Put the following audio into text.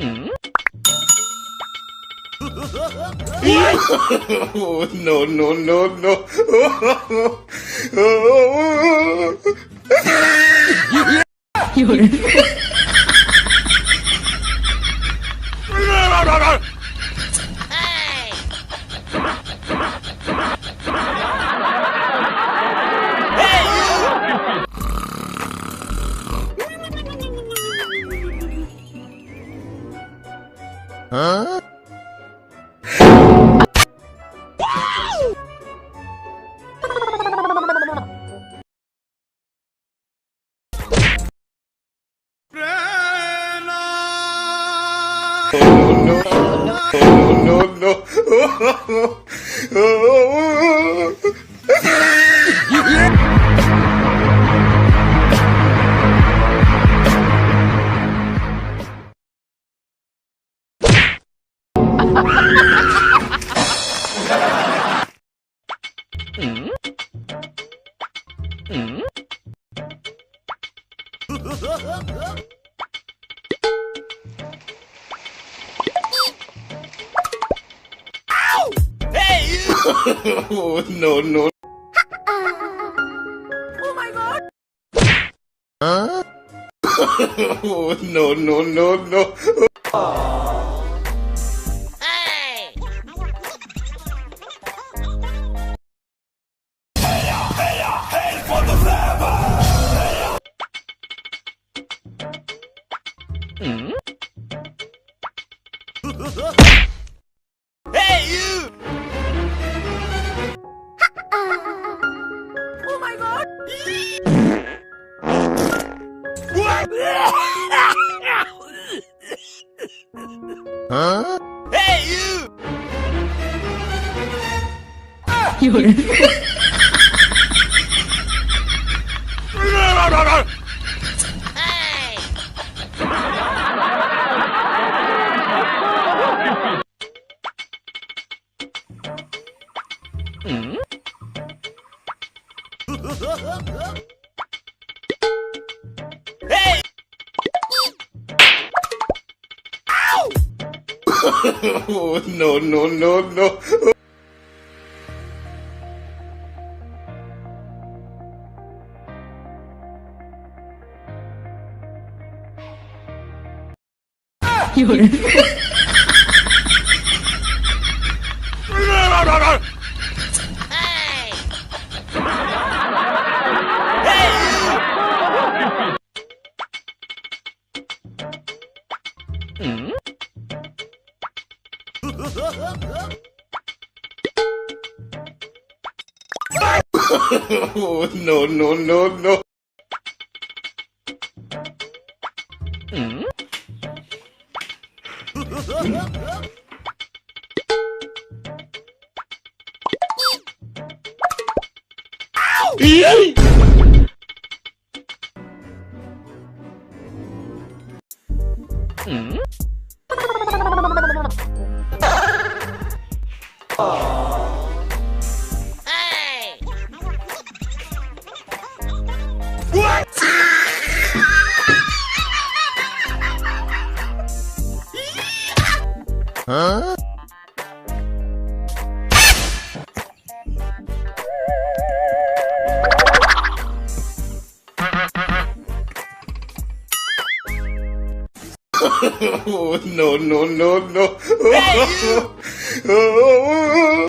Oh, no, no, no, no. Huh? No, no, no, no. Oh, no, no. Oh my god! Huh? Oh, no, no, no, no. Hey! Hey, you! Oh my god! What? Huh? Hey, you! Hey! Hey! Ow! Oh, no, no, no, no. Hey! Hey, Oh, no, no, no, no. Hey! What? Huh? Oh, no, no, no, no. Hey, you! Oh.